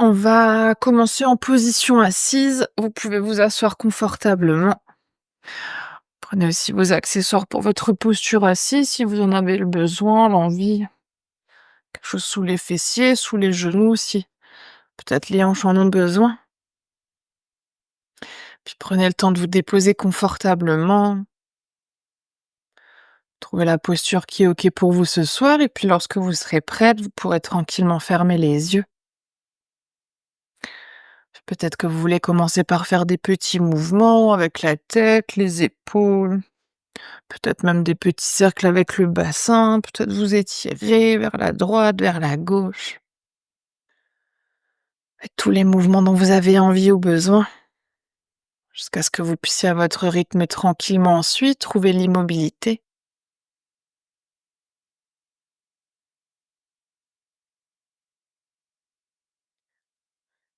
On va commencer en position assise. Vous pouvez vous asseoir confortablement. Prenez aussi vos accessoires pour votre posture assise si vous en avez le besoin, l'envie. Quelque chose sous les fessiers, sous les genoux aussi. Peut-être les hanches en ont besoin. Puis prenez le temps de vous déposer confortablement. Trouvez la posture qui est OK pour vous ce soir. Et puis lorsque vous serez prête, vous pourrez tranquillement fermer les yeux. Peut-être que vous voulez commencer par faire des petits mouvements avec la tête, les épaules. Peut-être même des petits cercles avec le bassin, peut-être vous étirer vers la droite, vers la gauche. Faites tous les mouvements dont vous avez envie ou besoin, jusqu'à ce que vous puissiez à votre rythme tranquillement ensuite trouver l'immobilité.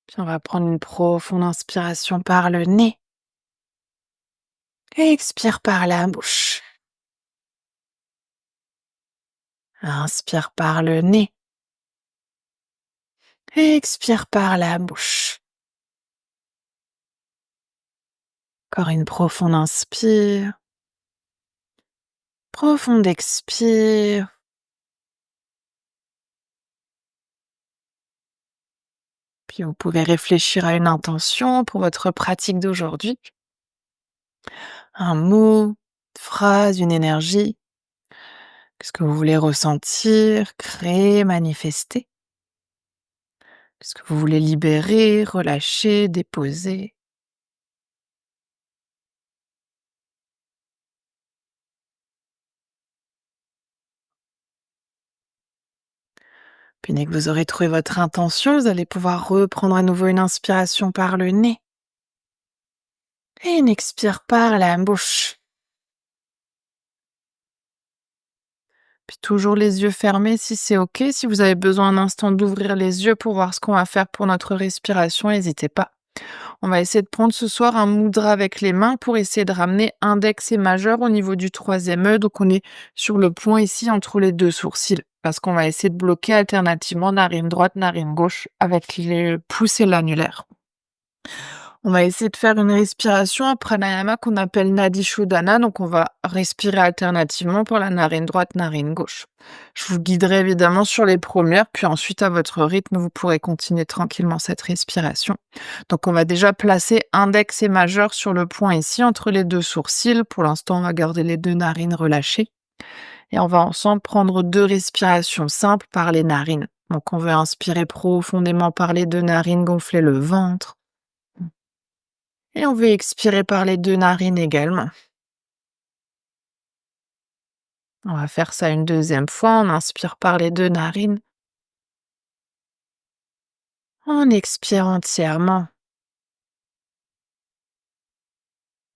Puis on va prendre une profonde inspiration par le nez et expire par la bouche. Inspire par le nez et expire par la bouche. Encore une profonde inspire, profonde expire. Puis vous pouvez réfléchir à une intention pour votre pratique d'aujourd'hui. Un mot, une phrase, une énergie. Qu'est-ce que vous voulez ressentir, créer, manifester? Qu'est-ce que vous voulez libérer, relâcher, déposer? Puis dès que vous aurez trouvé votre intention, vous allez pouvoir reprendre à nouveau une inspiration par le nez et une expire par la bouche. Puis toujours les yeux fermés si c'est OK. Si vous avez besoin un instant d'ouvrir les yeux pour voir ce qu'on va faire pour notre respiration, n'hésitez pas. On va essayer de prendre ce soir un mudra avec les mains pour essayer de ramener index et majeur au niveau du troisième œil. Donc on est sur le point ici entre les deux sourcils. Parce qu'on va essayer de bloquer alternativement narine droite, narine gauche avec les pouces et l'annulaire. On va essayer de faire une respiration, un pranayama qu'on appelle Nadi Shodhana. Donc, on va respirer alternativement pour la narine droite, narine gauche. Je vous guiderai évidemment sur les premières, puis ensuite, à votre rythme, vous pourrez continuer tranquillement cette respiration. Donc, on va déjà placer index et majeur sur le point ici, entre les deux sourcils. Pour l'instant, on va garder les deux narines relâchées. Et on va ensemble prendre 2 respirations simples par les narines. Donc, on veut inspirer profondément par les deux narines, gonfler le ventre. Et on veut expirer par les deux narines également. On va faire ça une deuxième fois. On inspire par les deux narines. On expire entièrement.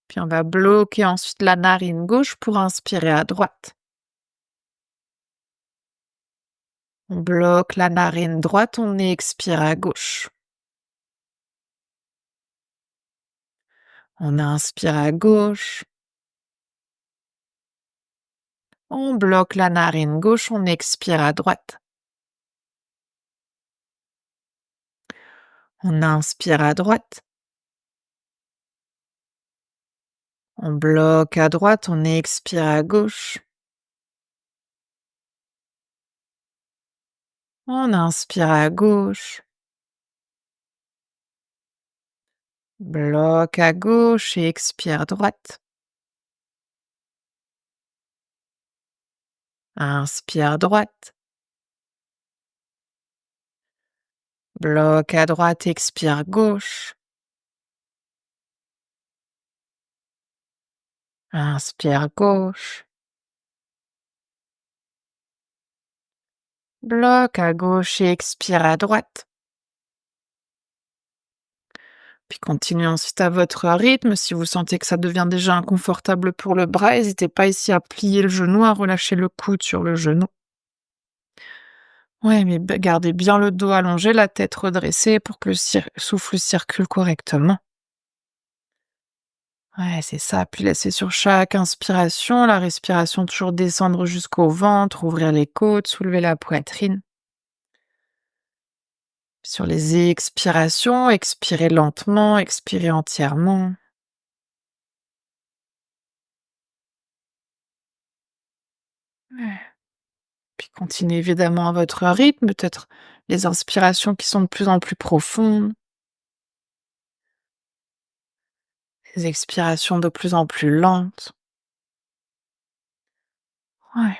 Puis on va bloquer ensuite la narine gauche pour inspirer à droite. On bloque la narine droite, on expire à gauche. On inspire à gauche. On bloque la narine gauche, on expire à droite. On inspire à droite. On bloque à droite, on expire à gauche. On inspire à gauche. Bloque à gauche et expire droite. Inspire droite. Bloque à droite, expire gauche. Inspire gauche. Bloque à gauche et expire à droite. Puis continuez ensuite à votre rythme. Si vous sentez que ça devient déjà inconfortable pour le bras, n'hésitez pas ici à plier le genou, à relâcher le coude sur le genou. Ouais, mais gardez bien le dos allongé, la tête redressée pour que le souffle circule correctement. Ouais, c'est ça. Puis laissez sur chaque inspiration, la respiration toujours descendre jusqu'au ventre, ouvrir les côtes, soulever la poitrine. Sur les expirations, expirez lentement, expirez entièrement. Ouais. Puis continuez évidemment à votre rythme, peut-être les inspirations qui sont de plus en plus profondes, les expirations de plus en plus lentes. Ouais.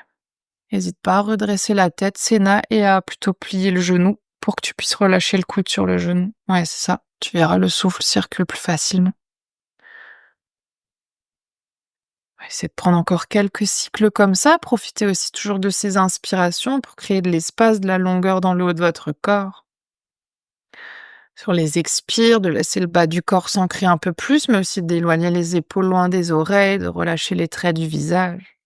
N'hésite pas à redresser la tête, Sénat, et à plutôt plier le genou pour que tu puisses relâcher le coude sur le genou. Ouais, c'est ça. Tu verras, le souffle circule plus facilement. Ouais, essaie de prendre encore quelques cycles comme ça. Profitez aussi toujours de ces inspirations pour créer de l'espace, de la longueur dans le haut de votre corps. Sur les expires, de laisser le bas du corps s'ancrer un peu plus, mais aussi d'éloigner les épaules loin des oreilles, de relâcher les traits du visage.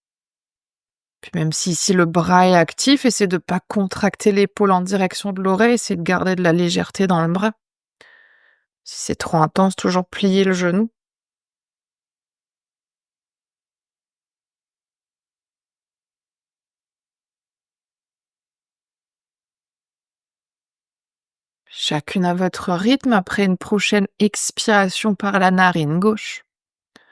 Puis même si ici le bras est actif, essaie de pas contracter l'épaule en direction de l'oreille, essaie de garder de la légèreté dans le bras. Si c'est trop intense, toujours plier le genou. Chacune à votre rythme après une prochaine expiration par la narine gauche. Vous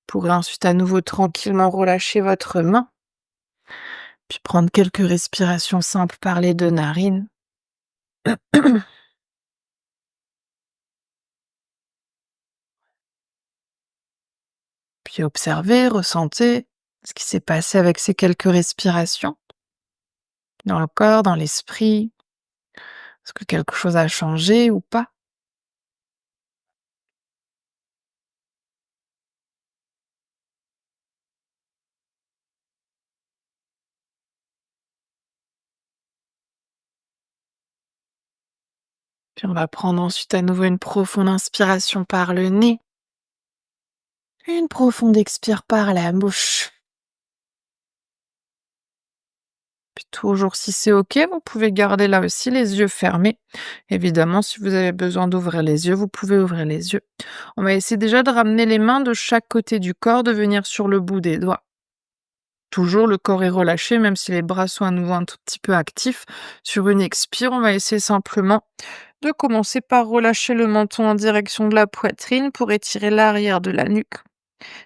pourrez ensuite à nouveau tranquillement relâcher votre main, puis prendre quelques respirations simples par les deux narines. Puis observez, ressentez ce qui s'est passé avec ces quelques respirations, dans le corps, dans l'esprit. Est-ce que quelque chose a changé ou pas? Puis on va prendre ensuite à nouveau une profonde inspiration par le nez, une profonde expire par la bouche. Puis toujours si c'est OK, vous pouvez garder là aussi les yeux fermés. Évidemment, si vous avez besoin d'ouvrir les yeux, vous pouvez ouvrir les yeux. On va essayer déjà de ramener les mains de chaque côté du corps, de venir sur le bout des doigts. Toujours le corps est relâché, même si les bras sont à nouveau un tout petit peu actifs. Sur une expire, on va essayer simplement de commencer par relâcher le menton en direction de la poitrine pour étirer l'arrière de la nuque.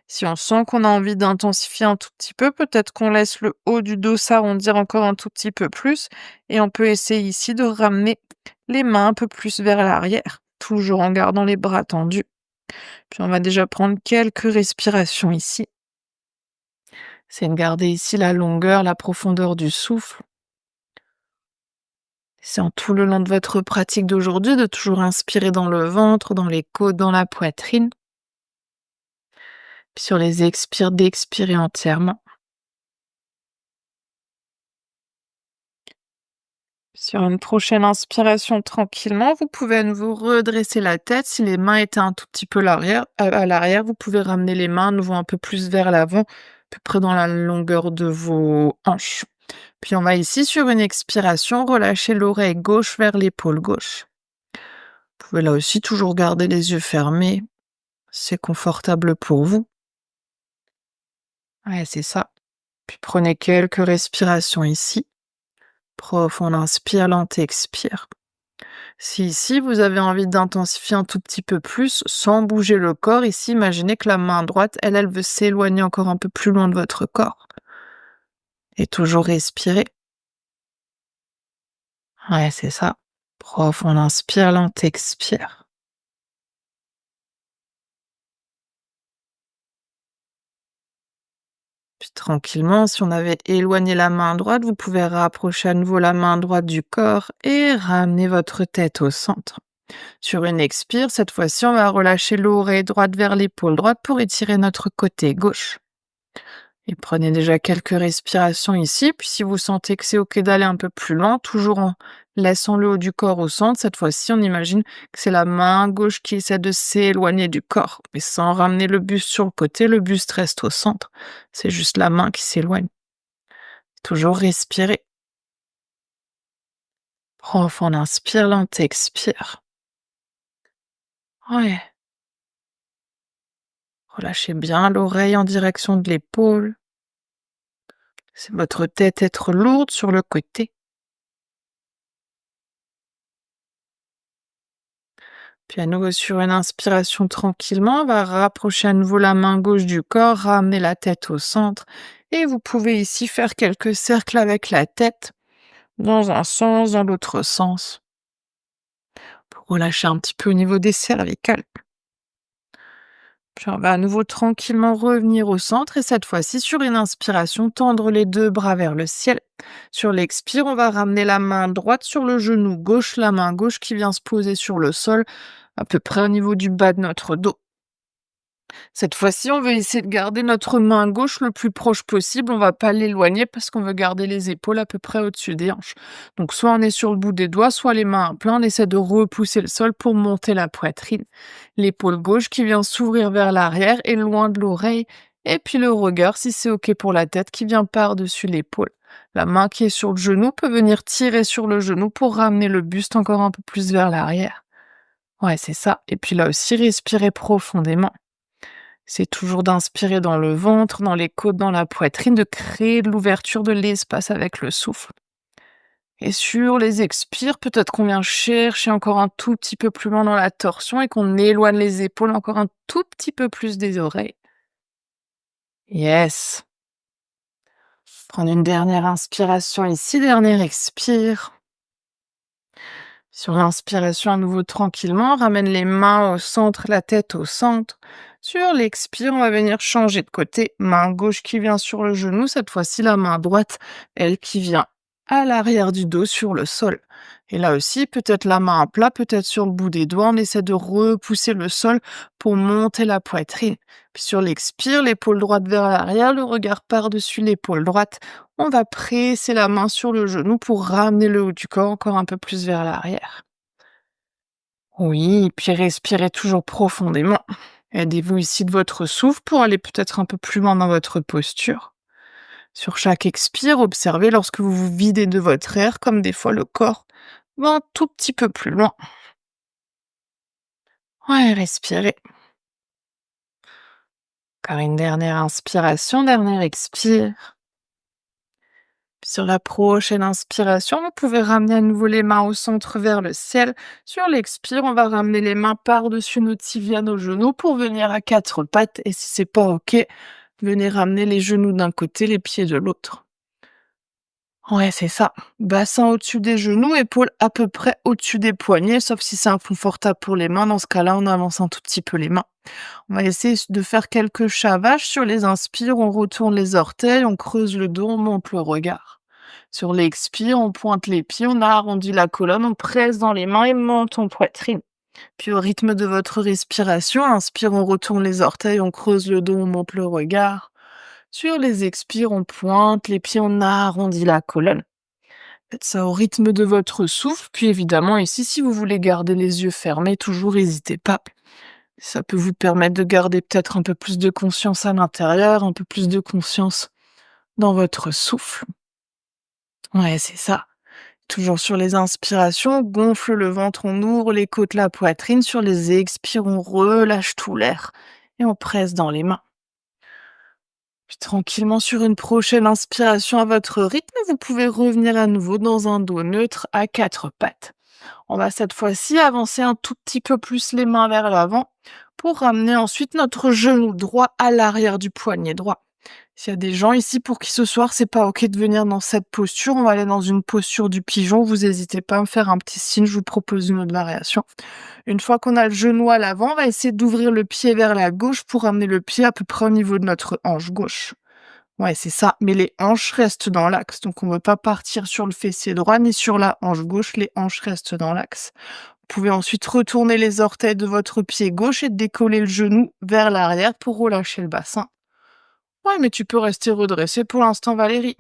Si on sent qu'on a envie d'intensifier un tout petit peu, peut-être qu'on laisse le haut du dos s'arrondir encore un tout petit peu plus et on peut essayer ici de ramener les mains un peu plus vers l'arrière, toujours en gardant les bras tendus. Puis on va déjà prendre quelques respirations ici. C'est de garder ici la longueur, la profondeur du souffle. C'est en tout le long de votre pratique d'aujourd'hui de toujours inspirer dans le ventre, dans les côtes, dans la poitrine. Puis sur les expires, d'expirer entièrement. Sur une prochaine inspiration tranquillement, vous pouvez à nouveau redresser la tête. Si les mains étaient un tout petit peu à l'arrière, vous pouvez ramener les mains à nouveau un peu plus vers l'avant, à peu près dans la longueur de vos hanches. Puis on va ici, sur une expiration, relâcher l'oreille gauche vers l'épaule gauche. Vous pouvez là aussi toujours garder les yeux fermés. C'est confortable pour vous. Ouais, c'est ça. Puis prenez quelques respirations ici. Profond inspire, lente expire. Si ici vous avez envie d'intensifier un tout petit peu plus, sans bouger le corps, ici imaginez que la main droite, elle veut s'éloigner encore un peu plus loin de votre corps. Et toujours respirer. Ouais, c'est ça. Profond inspire, lente expire. Puis tranquillement, si on avait éloigné la main droite, vous pouvez rapprocher à nouveau la main droite du corps et ramener votre tête au centre. Sur une expire, cette fois-ci, on va relâcher l'oreille droite vers l'épaule droite pour étirer notre côté gauche. Et prenez déjà quelques respirations ici, puis si vous sentez que c'est OK d'aller un peu plus loin, toujours en laissant le haut du corps au centre, cette fois-ci, on imagine que c'est la main gauche qui essaie de s'éloigner du corps, mais sans ramener le buste sur le côté, le buste reste au centre. C'est juste la main qui s'éloigne. Toujours respirer. Profond inspire, lente expire. Ouais. Relâchez bien l'oreille en direction de l'épaule. C'est votre tête être lourde sur le côté. Puis à nouveau sur une inspiration tranquillement, on va rapprocher à nouveau la main gauche du corps, ramener la tête au centre. Et vous pouvez ici faire quelques cercles avec la tête, dans un sens, dans l'autre sens, pour relâcher un petit peu au niveau des cervicales. Puis on va à nouveau tranquillement revenir au centre et cette fois-ci, sur une inspiration, tendre les deux bras vers le ciel. Sur l'expire, on va ramener la main droite sur le genou gauche, la main gauche qui vient se poser sur le sol, à peu près au niveau du bas de notre dos. Cette fois-ci, on veut essayer de garder notre main gauche le plus proche possible. On va pas l'éloigner parce qu'on veut garder les épaules à peu près au-dessus des hanches. Donc, soit on est sur le bout des doigts, soit les mains à plat. On essaie de repousser le sol pour monter la poitrine. L'épaule gauche qui vient s'ouvrir vers l'arrière et loin de l'oreille. Et puis le regard, si c'est OK pour la tête, qui vient par-dessus l'épaule. La main qui est sur le genou peut venir tirer sur le genou pour ramener le buste encore un peu plus vers l'arrière. Ouais, c'est ça. Et puis là aussi, respirer profondément. C'est toujours d'inspirer dans le ventre, dans les côtes, dans la poitrine, de créer de l'ouverture de l'espace avec le souffle. Et sur les expires, peut-être qu'on vient chercher encore un tout petit peu plus loin dans la torsion et qu'on éloigne les épaules encore un tout petit peu plus des oreilles. Yes. Prendre une dernière inspiration ici, dernière expire. Sur l'inspiration, à nouveau tranquillement, on ramène les mains au centre, la tête au centre. Sur l'expire, on va venir changer de côté. Main gauche qui vient sur le genou, cette fois-ci la main droite, elle qui vient à l'arrière du dos sur le sol. Et là aussi, peut-être la main à plat, peut-être sur le bout des doigts, on essaie de repousser le sol pour monter la poitrine. Puis sur l'expire, l'épaule droite vers l'arrière, le regard par-dessus l'épaule droite. On va presser la main sur le genou pour ramener le haut du corps encore un peu plus vers l'arrière. Oui, puis respirez toujours profondément. Aidez-vous ici de votre souffle pour aller peut-être un peu plus loin dans votre posture. Sur chaque expire, observez lorsque vous vous videz de votre air, comme des fois le corps va un tout petit peu plus loin. Ouais, respirez. Encore une dernière inspiration, dernière expire. Sur la prochaine inspiration, vous pouvez ramener à nouveau les mains au centre vers le ciel. Sur l'expire, on va ramener les mains par-dessus nos tibias, nos genoux pour venir à quatre pattes. Et si c'est pas OK, venez ramener les genoux d'un côté, les pieds de l'autre. Ouais, c'est ça. Bassin au-dessus des genoux, épaules à peu près au-dessus des poignets, sauf si c'est inconfortable pour les mains. Dans ce cas-là, on avance un tout petit peu les mains. On va essayer de faire quelques chavages. Sur les inspires, on retourne les orteils, on creuse le dos, on monte le regard. Sur l'expire, on pointe les pieds, on arrondit la colonne, on presse dans les mains et monte en poitrine. Puis au rythme de votre respiration, inspire, on retourne les orteils, on creuse le dos, on monte le regard. Sur les expires, on pointe les pieds, on arrondit la colonne. Faites ça au rythme de votre souffle. Puis évidemment, ici, si vous voulez garder les yeux fermés, toujours n'hésitez pas. Ça peut vous permettre de garder peut-être un peu plus de conscience à l'intérieur, un peu plus de conscience dans votre souffle. Ouais, c'est ça. Toujours sur les inspirations, on gonfle le ventre, on ouvre les côtes, la poitrine. Sur les expires, on relâche tout l'air et on presse dans les mains. Puis tranquillement sur une prochaine inspiration à votre rythme, vous pouvez revenir à nouveau dans un dos neutre à quatre pattes. On va cette fois-ci avancer un tout petit peu plus les mains vers l'avant pour ramener ensuite notre genou droit à l'arrière du poignet droit. S'il y a des gens ici pour qui ce soir c'est pas OK de venir dans cette posture, on va aller dans une posture du pigeon. Vous n'hésitez pas à me faire un petit signe, je vous propose une autre variation. Une fois qu'on a le genou à l'avant, on va essayer d'ouvrir le pied vers la gauche pour ramener le pied à peu près au niveau de notre hanche gauche. Ouais, c'est ça, mais les hanches restent dans l'axe, donc on ne veut pas partir sur le fessier droit ni sur la hanche gauche, les hanches restent dans l'axe. Vous pouvez ensuite retourner les orteils de votre pied gauche et décoller le genou vers l'arrière pour relâcher le bassin. Ouais, mais tu peux rester redressé pour l'instant, Valérie.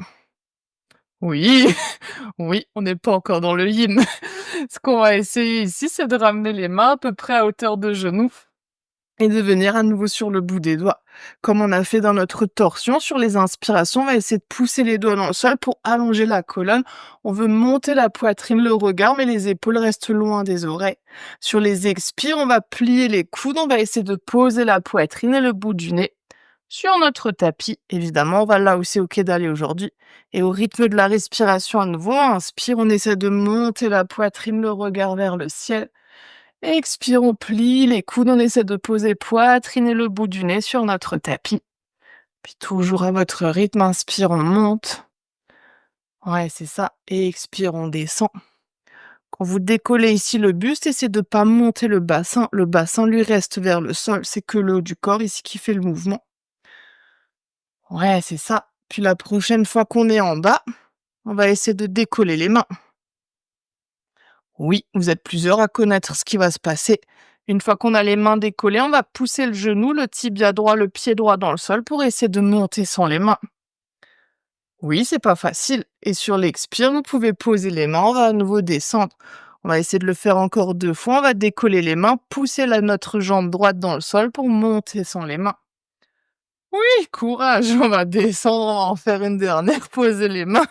Oui, oui, on n'est pas encore dans le yin. Ce qu'on va essayer ici, c'est de ramener les mains à peu près à hauteur de genou et de venir à nouveau sur le bout des doigts. Comme on a fait dans notre torsion, sur les inspirations, on va essayer de pousser les doigts dans le sol pour allonger la colonne. On veut monter la poitrine, le regard, mais les épaules restent loin des oreilles. Sur les expires, on va plier les coudes, on va essayer de poser la poitrine et le bout du nez sur notre tapis. Évidemment, on va là où c'est OK d'aller aujourd'hui. Et au rythme de la respiration à nouveau, on inspire, on essaie de monter la poitrine, le regard vers le ciel. Expire, on plie les coudes, on essaie de poser poitrine et le bout du nez sur notre tapis. Puis toujours à votre rythme, inspire, on monte. Ouais, c'est ça. Et expire, on descend. Quand vous décollez ici le buste, essayez de ne pas monter le bassin. Le bassin, lui, reste vers le sol. C'est que le haut du corps ici qui fait le mouvement. Ouais, c'est ça. Puis la prochaine fois qu'on est en bas, on va essayer de décoller les mains. Oui, vous êtes plusieurs à connaître ce qui va se passer. Une fois qu'on a les mains décollées, on va pousser le genou, le tibia droit, le pied droit dans le sol pour essayer de monter sans les mains. Oui, c'est pas facile. Et sur l'expire, vous pouvez poser les mains, on va à nouveau descendre. On va essayer de le faire encore 2 fois. On va décoller les mains, pousser notre jambe droite dans le sol pour monter sans les mains. Oui, courage, on va descendre, on va en faire une dernière, poser les mains.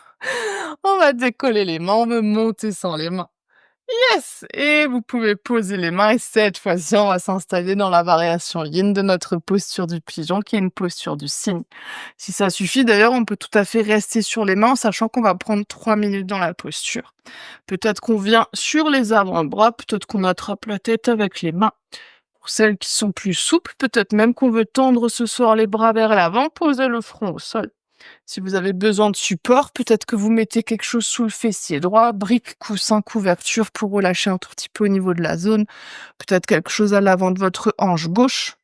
On va décoller les mains, on veut monter sans les mains. Yes! Et vous pouvez poser les mains et cette fois-ci, on va s'installer dans la variation yin de notre posture du pigeon, qui est une posture du cygne. Si ça suffit, d'ailleurs, on peut tout à fait rester sur les mains, en sachant qu'on va prendre 3 minutes dans la posture. Peut-être qu'on vient sur les avant-bras, peut-être qu'on attrape la tête avec les mains. Pour celles qui sont plus souples, peut-être même qu'on veut tendre ce soir les bras vers l'avant, poser le front au sol. Si vous avez besoin de support, peut-être que vous mettez quelque chose sous le fessier droit, brique, coussin, couverture pour relâcher un tout petit peu au niveau de la zone. Peut-être quelque chose à l'avant de votre hanche gauche.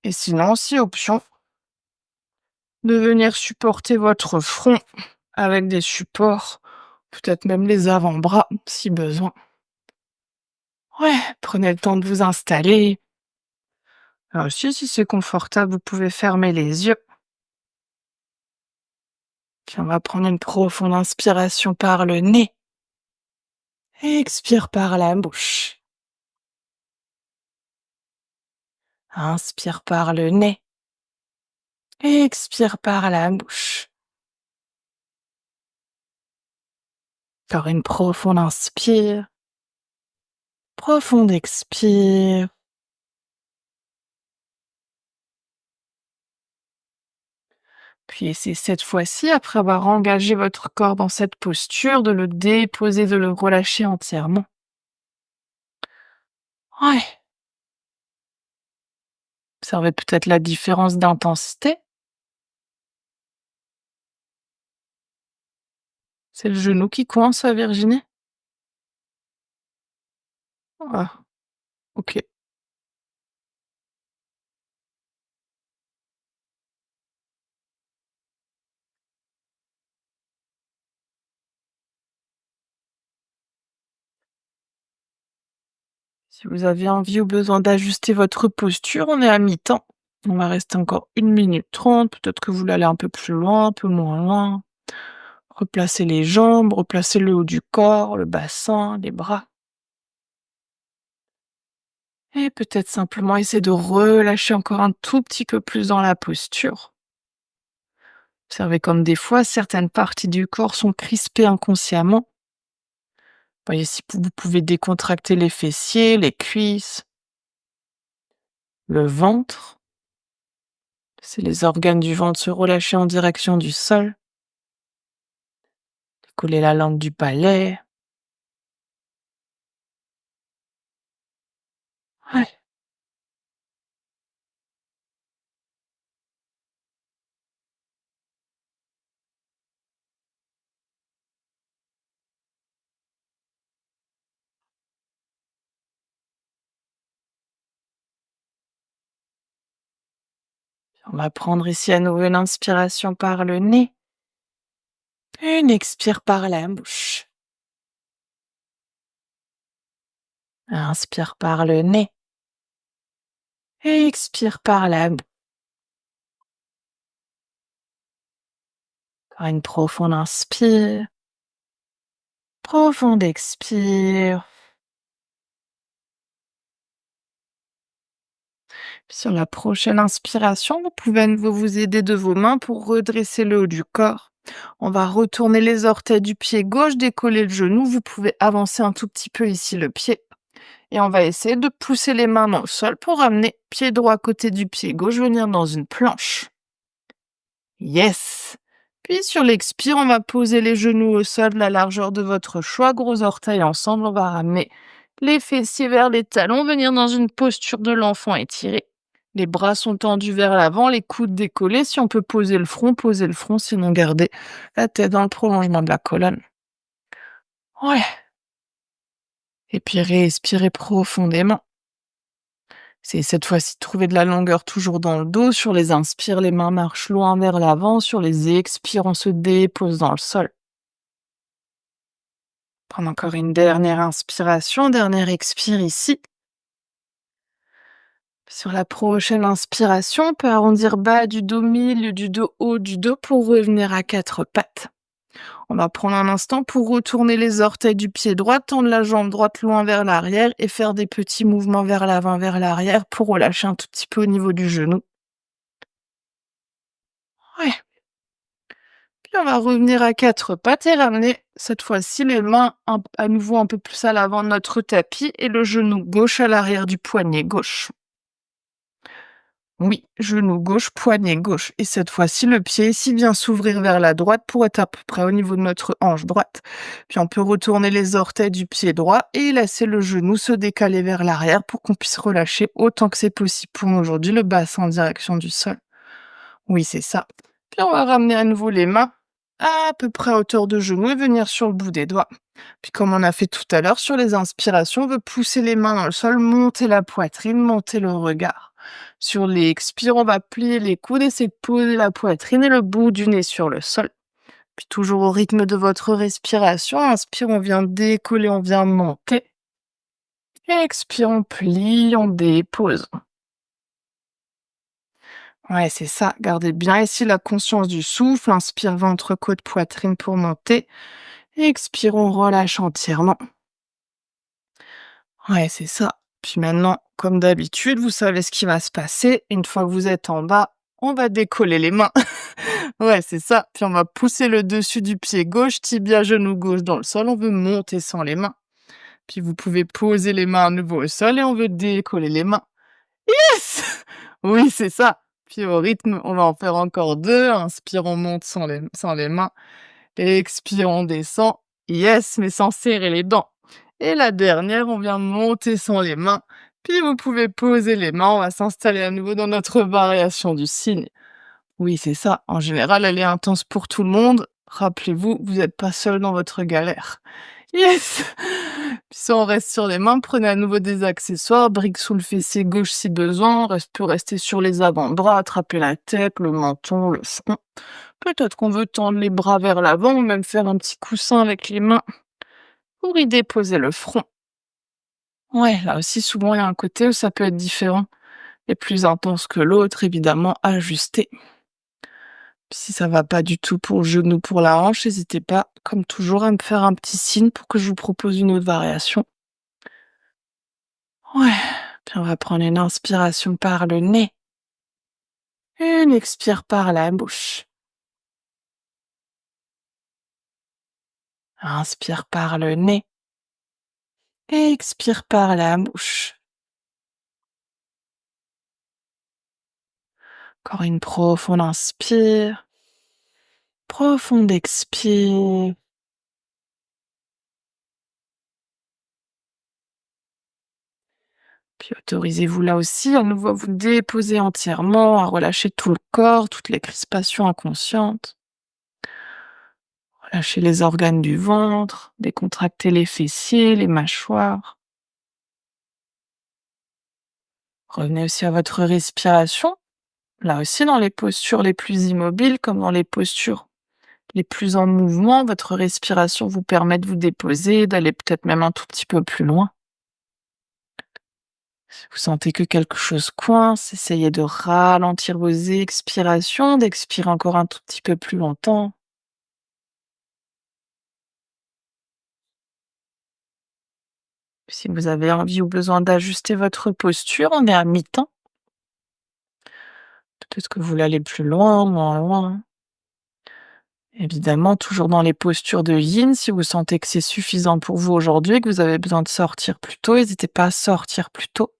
Et sinon, si option, de venir supporter votre front avec des supports, peut-être même les avant-bras si besoin. Ouais, prenez le temps de vous installer. Alors si c'est confortable, vous pouvez fermer les yeux. Puis on va prendre une profonde inspiration par le nez. Expire par la bouche. Inspire par le nez. Expire par la bouche. Encore une profonde inspire. Profonde expire. Puis essayez cette fois-ci, après avoir engagé votre corps dans cette posture, de le déposer, de le relâcher entièrement. Ouais. Observez peut-être la différence d'intensité. C'est le genou qui coince, Virginie? Ah, ok. Si vous avez envie ou besoin d'ajuster votre posture, on est à mi-temps. On va rester encore 1 minute 30. Peut-être que vous voulez aller un peu plus loin, un peu moins loin. Replacez les jambes, replacez le haut du corps, le bassin, les bras. Et peut-être simplement essayer de relâcher encore un tout petit peu plus dans la posture. Observez comme des fois, certaines parties du corps sont crispées inconsciemment. Voyez si vous pouvez décontracter les fessiers, les cuisses, le ventre. Laissez les organes du ventre se relâcher en direction du sol. Décollez la langue du palais. Ouais. On va prendre ici à nouveau une inspiration par le nez. Une expire par la bouche. Inspire par le nez. Et expire par la bouche. Encore une profonde inspire. Profonde expire. Puis sur la prochaine inspiration, vous pouvez à nouveau vous aider de vos mains pour redresser le haut du corps. On va retourner les orteils du pied gauche, décoller le genou. Vous pouvez avancer un tout petit peu ici le pied. Et on va essayer de pousser les mains dans le sol pour ramener pied droit à côté du pied gauche, venir dans une planche. Yes! Puis sur l'expire, on va poser les genoux au sol de la largeur de votre choix, gros orteils ensemble. On va ramener Les fessiers vers les talons, venir dans une posture de l'enfant étiré. Les bras sont tendus vers l'avant, les coudes décollés. Si on peut poser le front, posez le front, sinon gardez la tête dans le prolongement de la colonne. Ouais. Et puis respirez profondément. C'est cette fois-ci de trouver de la longueur toujours dans le dos. Sur les inspires, les mains marchent loin vers l'avant. Sur les expires, on se dépose dans le sol. Prendre encore une dernière inspiration, dernière expire ici. Sur la prochaine inspiration, on peut arrondir bas du dos, milieu du dos, haut du dos pour revenir à quatre pattes. On va prendre un instant pour retourner les orteils du pied droit, tendre la jambe droite loin vers l'arrière et faire des petits mouvements vers l'avant, vers l'arrière pour relâcher un tout petit peu au niveau du genou. Ouais. Puis on va revenir à quatre pattes et ramener cette fois-ci les mains à nouveau un peu plus à l'avant de notre tapis et le genou gauche à l'arrière du poignet gauche. Oui, genou gauche, poignet gauche. Et cette fois-ci, le pied ici vient s'ouvrir vers la droite pour être à peu près au niveau de notre hanche droite. Puis on peut retourner les orteils du pied droit et laisser le genou se décaler vers l'arrière pour qu'on puisse relâcher autant que c'est possible pour nous aujourd'hui le bassin en direction du sol. Oui, c'est ça. Puis on va ramener à nouveau les mains à peu près à hauteur de genou et venir sur le bout des doigts. Puis comme on a fait tout à l'heure sur les inspirations, on veut pousser les mains dans le sol, monter la poitrine, monter le regard. Sur les expires, on va plier les coudes, essayer de poser la poitrine et le bout du nez sur le sol. Puis toujours au rythme de votre respiration, inspire, on vient décoller, on vient monter. Et expire, on plie, on dépose. Ouais, c'est ça. Gardez bien ici la conscience du souffle. Inspire, ventre, côte, poitrine pour monter. Expire, on relâche entièrement. Ouais, c'est ça. Puis maintenant, comme d'habitude, vous savez ce qui va se passer. Une fois que vous êtes en bas, on va décoller les mains. Ouais, c'est ça. Puis on va pousser le dessus du pied gauche, tibia, genou gauche dans le sol. On veut monter sans les mains. Puis vous pouvez poser les mains à nouveau au sol et on veut décoller les mains. Yes! Oui, c'est ça. Puis au rythme, on va en faire encore deux. Inspire, on monte sans les mains. Expire, on descend. Yes, mais sans serrer les dents. Et la dernière, on vient monter sans les mains. Puis vous pouvez poser les mains. On va s'installer à nouveau dans notre variation du cygne. Oui, c'est ça. En général, elle est intense pour tout le monde. Rappelez-vous, vous n'êtes pas seul dans votre galère. Yes! Puis si on reste sur les mains, prenez à nouveau des accessoires, briques sous le fessier gauche si besoin, peut rester sur les avant-bras, attraper la tête, le menton, le front. Peut-être qu'on veut tendre les bras vers l'avant ou même faire un petit coussin avec les mains pour y déposer le front. Ouais, là aussi, souvent, il y a un côté où ça peut être différent et plus intense que l'autre, évidemment, ajusté. Si ça va pas du tout pour le genou, pour la hanche, n'hésitez pas, comme toujours, à me faire un petit signe pour que je vous propose une autre variation. Ouais, puis on va prendre une inspiration par le nez, une expire par la bouche. Inspire par le nez, expire par la bouche. Encore une profonde inspire, profonde expire. Puis autorisez-vous là aussi à nouveau à vous déposer entièrement, à relâcher tout le corps, toutes les crispations inconscientes. Relâchez les organes du ventre, décontractez les fessiers, les mâchoires. Revenez aussi à votre respiration. Là aussi, dans les postures les plus immobiles, comme dans les postures les plus en mouvement, votre respiration vous permet de vous déposer, d'aller peut-être même un tout petit peu plus loin. Si vous sentez que quelque chose coince, essayez de ralentir vos expirations, d'expirer encore un tout petit peu plus longtemps. Si vous avez envie ou besoin d'ajuster votre posture, on est à mi-temps. Peut-être que vous voulez aller plus loin, moins loin. Évidemment, toujours dans les postures de yin, si vous sentez que c'est suffisant pour vous aujourd'hui et que vous avez besoin de sortir plus tôt, n'hésitez pas à sortir plus tôt.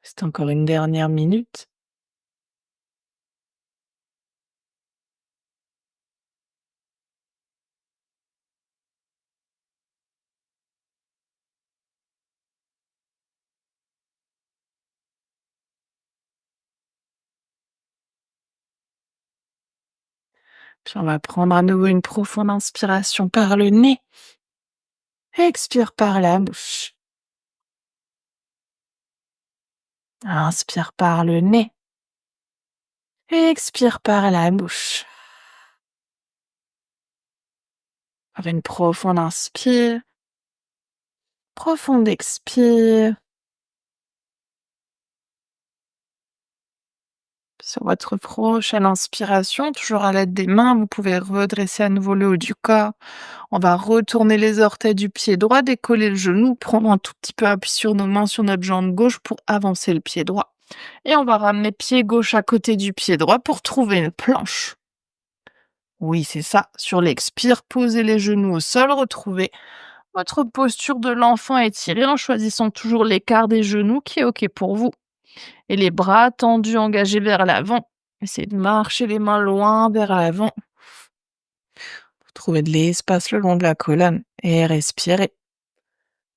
C'est encore une dernière minute. Puis on va prendre à nouveau une profonde inspiration par le nez. Expire par la bouche. Inspire par le nez. Expire par la bouche. Avec une profonde inspire. Profonde expire. Sur votre prochaine inspiration, toujours à l'aide des mains, vous pouvez redresser à nouveau le haut du corps. On va retourner les orteils du pied droit, décoller le genou, prendre un tout petit peu appui sur nos mains sur notre jambe gauche pour avancer le pied droit. Et on va ramener pied gauche à côté du pied droit pour trouver une planche. Oui, c'est ça. Sur l'expire, posez les genoux au sol, retrouvez votre posture de l'enfant étirée en choisissant toujours l'écart des genoux qui est OK pour vous. Et les bras tendus, engagés vers l'avant. Essayez de marcher les mains loin vers l'avant. Trouvez de l'espace le long de la colonne et respirez.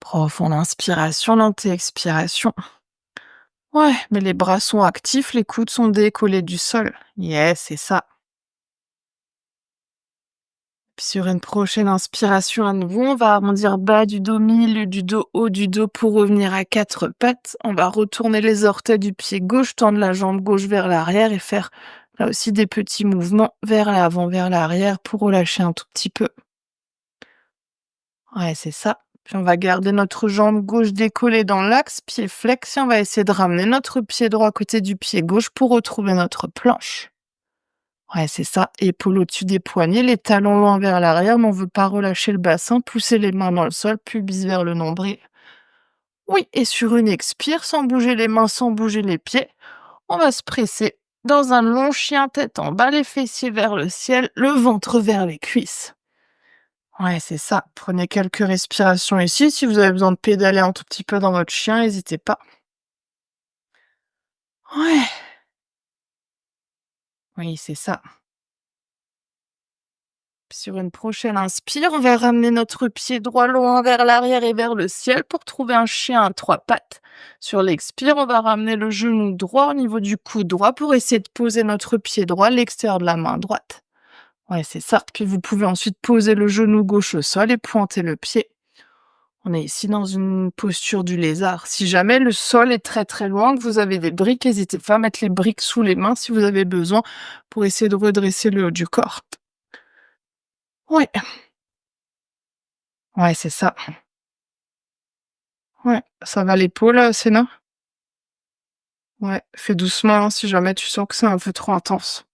Profonde inspiration, lente expiration. Ouais, mais les bras sont actifs, les coudes sont décollés du sol. Yes, c'est ça. Puis sur une prochaine inspiration à nouveau, on va arrondir bas du dos, milieu du dos, haut du dos pour revenir à quatre pattes. On va retourner les orteils du pied gauche, tendre la jambe gauche vers l'arrière et faire là aussi des petits mouvements vers l'avant, vers l'arrière pour relâcher un tout petit peu. Ouais, c'est ça. Puis on va garder notre jambe gauche décollée dans l'axe, pied flex, et on va essayer de ramener notre pied droit à côté du pied gauche pour retrouver notre planche. Ouais, c'est ça. Épaules au-dessus des poignets, les talons loin vers l'arrière, mais on veut pas relâcher le bassin, pousser les mains dans le sol, pubis vers le nombril. Oui, et sur une expire, sans bouger les mains, sans bouger les pieds, on va se presser dans un long chien tête en bas, les fessiers vers le ciel, le ventre vers les cuisses. Ouais, c'est ça. Prenez quelques respirations ici. Si vous avez besoin de pédaler un tout petit peu dans votre chien, n'hésitez pas. Ouais, oui, c'est ça. Sur une prochaine inspire, on va ramener notre pied droit loin vers l'arrière et vers le ciel pour trouver un chien à trois pattes. Sur l'expire, on va ramener le genou droit au niveau du cou droit pour essayer de poser notre pied droit à l'extérieur de la main droite. Ouais, c'est ça. Puis vous pouvez ensuite poser le genou gauche au sol et pointer le pied. On est ici dans une posture du lézard. Si jamais le sol est très très loin, que vous avez des briques, n'hésitez pas à mettre les briques sous les mains si vous avez besoin pour essayer de redresser le haut du corps. Ouais, ouais, c'est ça. Ouais, ça va l'épaule, Sénat? Ouais, fais doucement hein, si jamais tu sens que c'est un peu trop intense.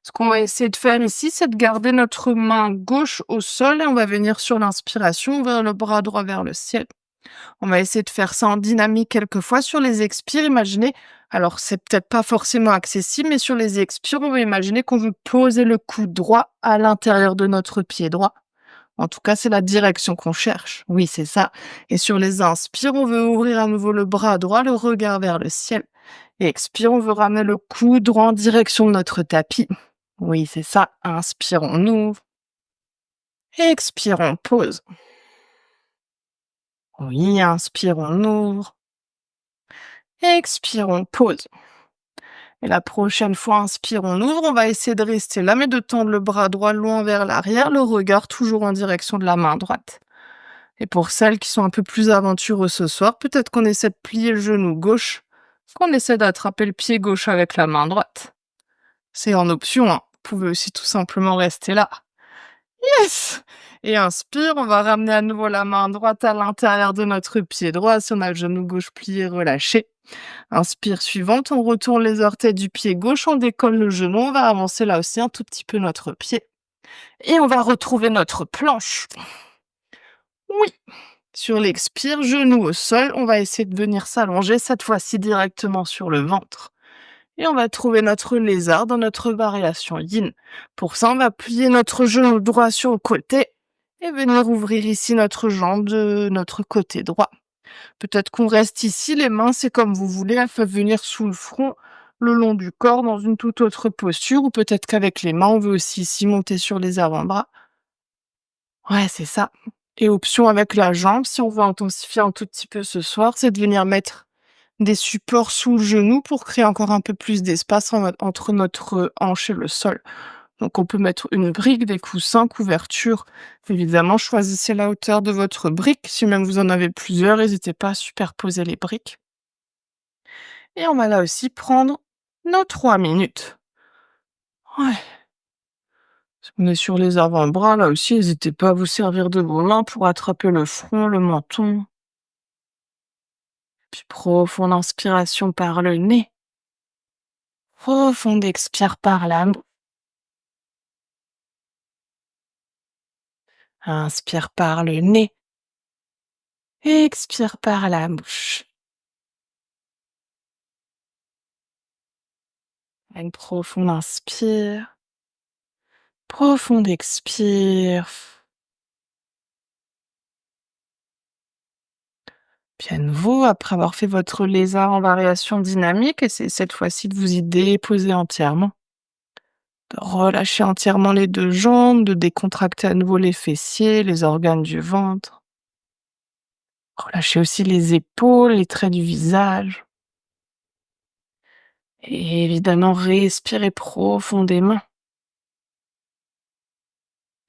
Ce qu'on va essayer de faire ici, c'est de garder notre main gauche au sol et on va venir sur l'inspiration vers le bras droit vers le ciel. On va essayer de faire ça en dynamique quelques fois sur les expires. Imaginez, alors c'est peut-être pas forcément accessible, mais sur les expires, on va imaginer qu'on veut poser le coude droit à l'intérieur de notre pied droit. En tout cas, c'est la direction qu'on cherche. Oui, c'est ça. Et sur les inspires, on veut ouvrir à nouveau le bras droit, le regard vers le ciel. Et expire, on veut ramener le coude droit en direction de notre tapis. Oui, c'est ça. Inspire, on ouvre. Expire, on pose. Oui, inspire, on ouvre. Expire, on pose. Et la prochaine fois, inspire, on ouvre. On va essayer de rester là, mais de tendre le bras droit loin vers l'arrière, le regard toujours en direction de la main droite. Et pour celles qui sont un peu plus aventureuses ce soir, peut-être qu'on essaie de plier le genou gauche, qu'on essaie d'attraper le pied gauche avec la main droite. C'est en option, hein. Vous pouvez aussi tout simplement rester là. Yes! Et inspire, on va ramener à nouveau la main droite à l'intérieur de notre pied droit. Si on a le genou gauche plié, relâché. Inspire suivante, on retourne les orteils du pied gauche, on décolle le genou, on va avancer là aussi un tout petit peu notre pied. Et on va retrouver notre planche. Oui! Sur l'expire, genou au sol, on va essayer de venir s'allonger, cette fois-ci directement sur le ventre. Et on va trouver notre lézard dans notre variation yin. Pour ça, on va plier notre genou droit sur le côté et venir ouvrir ici notre jambe de notre côté droit. Peut-être qu'on reste ici, les mains, c'est comme vous voulez, elles peuvent venir sous le front, le long du corps, dans une toute autre posture, ou peut-être qu'avec les mains, on veut aussi ici monter sur les avant-bras. Ouais, c'est ça. Et option avec la jambe, si on veut intensifier un tout petit peu ce soir, c'est de venir mettre des supports sous le genou pour créer encore un peu plus d'espace entre notre hanche et le sol. Donc on peut mettre une brique, des coussins, couverture. Évidemment, choisissez la hauteur de votre brique. Si même vous en avez plusieurs, n'hésitez pas à superposer les briques. Et on va là aussi prendre nos 3 minutes. Ouais. Si on est sur les avant-bras, là aussi, n'hésitez pas à vous servir de vos mains pour attraper le front, le menton. Puis profonde inspiration par le nez. Profonde expire par la bouche. Inspire par le nez. Expire par la bouche. Une profonde inspire. Profonde expire. Puis à nouveau, après avoir fait votre lézard en variation dynamique, essayez cette fois-ci de vous y déposer entièrement. De relâcher entièrement les 2 jambes, de décontracter à nouveau les fessiers, les organes du ventre. Relâchez aussi les épaules, les traits du visage. Et évidemment, respirez profondément.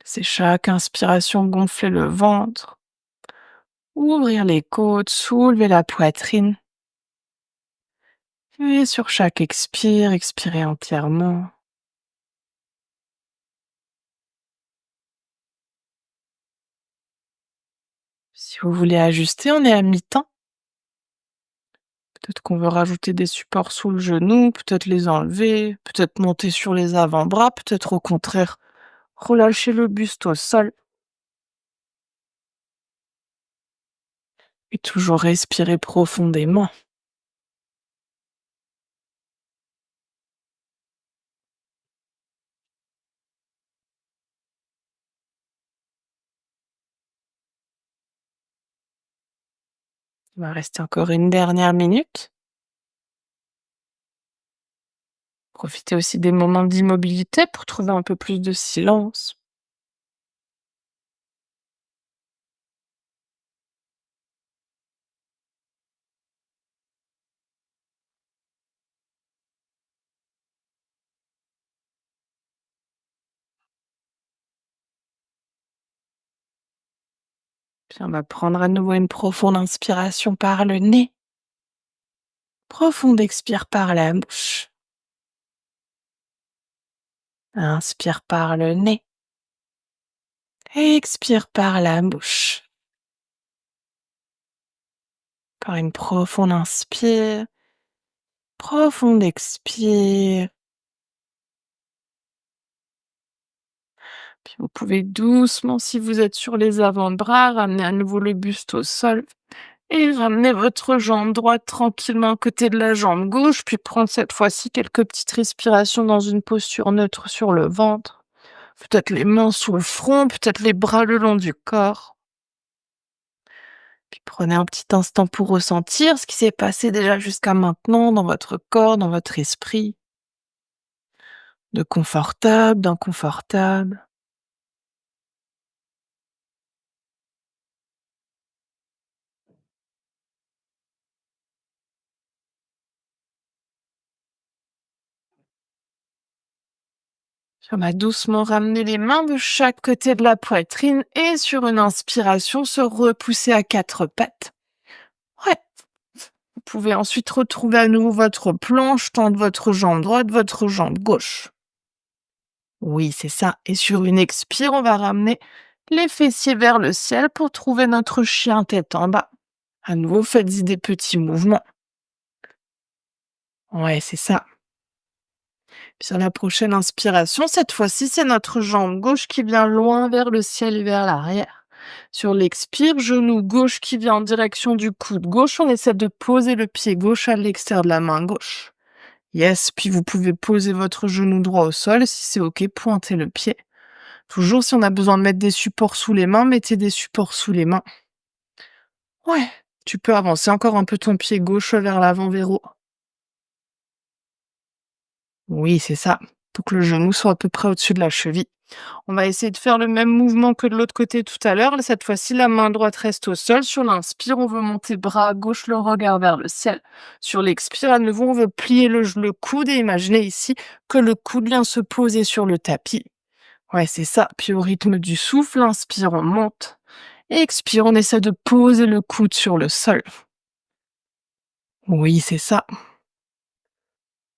C'est chaque inspiration gonfler le ventre, ouvrir les côtes, soulever la poitrine. Et sur chaque expire, expirez entièrement. Si vous voulez ajuster, on est à mi-temps. Peut-être qu'on veut rajouter des supports sous le genou, peut-être les enlever, peut-être monter sur les avant-bras, peut-être au contraire relâcher le buste au sol et toujours respirer profondément. Il va rester encore une dernière minute. Profitez aussi des moments d'immobilité pour trouver un peu plus de silence. Puis on va prendre à nouveau une profonde inspiration par le nez. Profonde expire par la bouche. Inspire par le nez. Expire par la bouche. Encore une profonde inspire. Profonde expire. Puis vous pouvez doucement, si vous êtes sur les avant-bras, ramener à nouveau le buste au sol et ramener votre jambe droite tranquillement à côté de la jambe gauche, puis prendre cette fois-ci quelques petites respirations dans une posture neutre sur le ventre. Peut-être les mains sous le front, peut-être les bras le long du corps. Puis prenez un petit instant pour ressentir ce qui s'est passé déjà jusqu'à maintenant dans votre corps, dans votre esprit, de confortable, d'inconfortable. Puis on va doucement ramener les mains de chaque côté de la poitrine et sur une inspiration, se repousser à 4 pattes. Ouais. Vous pouvez ensuite retrouver à nouveau votre planche, tendre votre jambe droite, votre jambe gauche. Oui, c'est ça. Et sur une expire, on va ramener les fessiers vers le ciel pour trouver notre chien tête en bas. À nouveau, faites-y des petits mouvements. Ouais, c'est ça. Puis sur la prochaine inspiration, cette fois-ci, c'est notre jambe gauche qui vient loin vers le ciel et vers l'arrière. Sur l'expire, genou gauche qui vient en direction du coude gauche. On essaie de poser le pied gauche à l'extérieur de la main gauche. Yes, puis vous pouvez poser votre genou droit au sol. Si c'est OK, pointez le pied. Toujours, si on a besoin de mettre des supports sous les mains, mettez des supports sous les mains. Ouais. Tu peux avancer encore un peu ton pied gauche vers l'avant vers haut. Oui, c'est ça. Faut que le genou soit à peu près au-dessus de la cheville. On va essayer de faire le même mouvement que de l'autre côté tout à l'heure. Cette fois-ci, la main droite reste au sol. Sur l'inspire, on veut monter bras gauche, le regard vers le ciel. Sur l'expire, à nouveau, on veut plier le coude et imaginer ici que le coude vient se poser sur le tapis. Ouais, c'est ça. Puis au rythme du souffle, inspire, on monte. Et expire, on essaie de poser le coude sur le sol. Oui, c'est ça.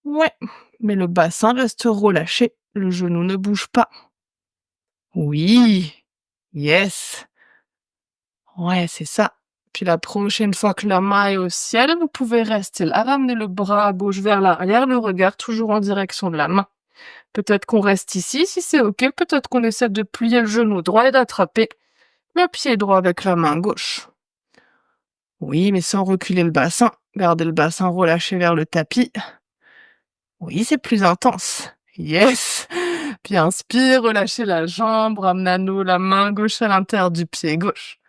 Ouais. Mais le bassin reste relâché. Le genou ne bouge pas. Oui. Yes. Ouais, c'est ça. Puis la prochaine fois que la main est au ciel, vous pouvez rester là, ramener le bras gauche vers l'arrière, le regard toujours en direction de la main. Peut-être qu'on reste ici, si c'est OK, peut-être qu'on essaie de plier le genou droit et d'attraper le pied droit avec la main gauche. Oui, mais sans reculer le bassin. Gardez le bassin relâché vers le tapis. Oui, c'est plus intense. Yes! Puis inspire, relâchez la jambe, ramenez à nouveau la main gauche à l'intérieur du pied gauche.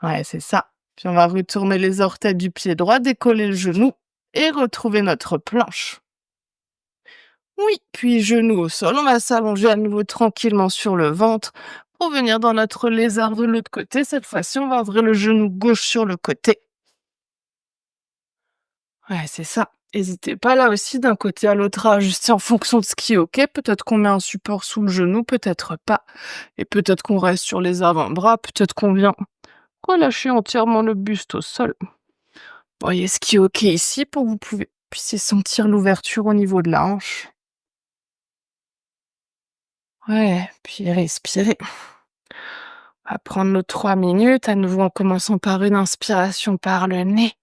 Ouais, c'est ça. Puis on va retourner les orteils du pied droit, décoller le genou et retrouver notre planche. Oui, puis genou au sol, on va s'allonger à nouveau tranquillement sur le ventre pour venir dans notre lézard de l'autre côté. Cette fois-ci, on va ouvrir le genou gauche sur le côté. Ouais, c'est ça. N'hésitez pas là aussi d'un côté à l'autre à ajuster en fonction de ce qui est OK. Peut-être qu'on met un support sous le genou, peut-être pas. Et peut-être qu'on reste sur les avant-bras, peut-être qu'on vient relâcher entièrement le buste au sol. Voyez ce qui est OK ici pour que vous puissiez sentir l'ouverture au niveau de la hanche. Ouais, puis respirez. On va prendre nos 3 minutes, à nouveau en commençant par une inspiration par le nez.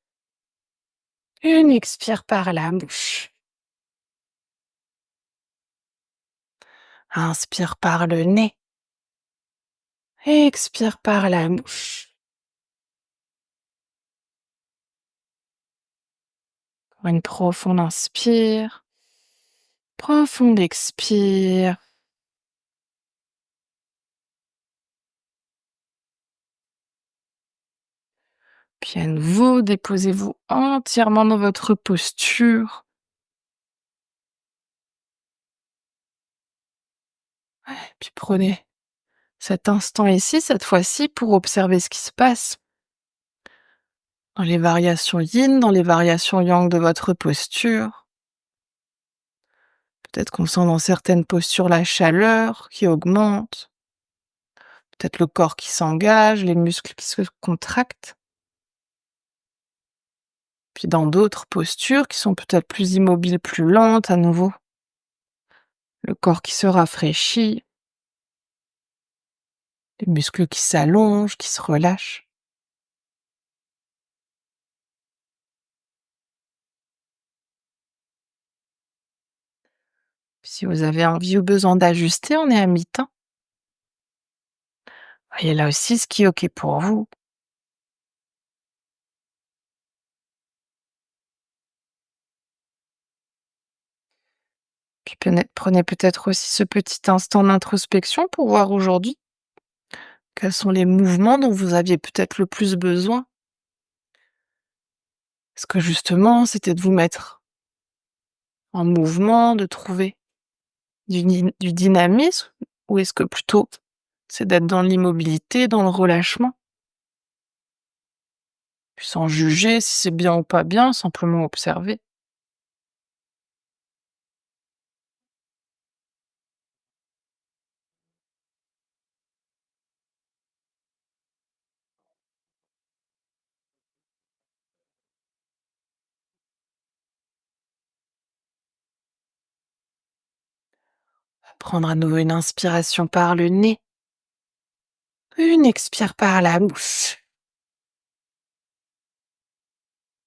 Une expire par la bouche. Inspire par le nez. Expire par la bouche. Une profonde inspire. Profonde expire. Puis à nouveau, déposez-vous entièrement dans votre posture. Puis prenez cet instant ici, cette fois-ci, pour observer ce qui se passe dans les variations yin, dans les variations yang de votre posture. Peut-être qu'on sent dans certaines postures la chaleur qui augmente, peut-être le corps qui s'engage, les muscles qui se contractent. Puis dans d'autres postures qui sont peut-être plus immobiles, plus lentes à nouveau, le corps qui se rafraîchit, les muscles qui s'allongent, qui se relâchent. Puis si vous avez envie ou besoin d'ajuster, on est à mi-temps. Voyez là aussi ce qui est OK pour vous. Puis prenez peut-être aussi ce petit instant d'introspection pour voir aujourd'hui quels sont les mouvements dont vous aviez peut-être le plus besoin. Est-ce que justement, c'était de vous mettre en mouvement, de trouver du dynamisme, ou est-ce que plutôt c'est d'être dans l'immobilité, dans le relâchement? Puis sans juger si c'est bien ou pas bien, simplement observer. Prendre à nouveau une inspiration par le nez, une expire par la bouche.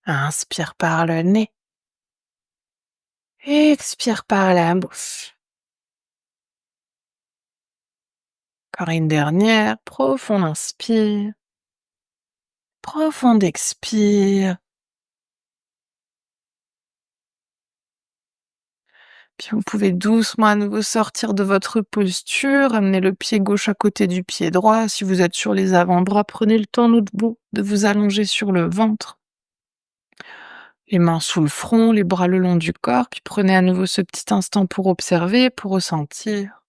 Inspire par le nez, expire par la bouche. Encore une dernière, profonde inspire, profonde expire. Puis vous pouvez doucement à nouveau sortir de votre posture, amener le pied gauche à côté du pied droit. Si vous êtes sur les avant-bras, prenez le temps de vous allonger sur le ventre. Les mains sous le front, les bras le long du corps, puis prenez à nouveau ce petit instant pour observer, pour ressentir.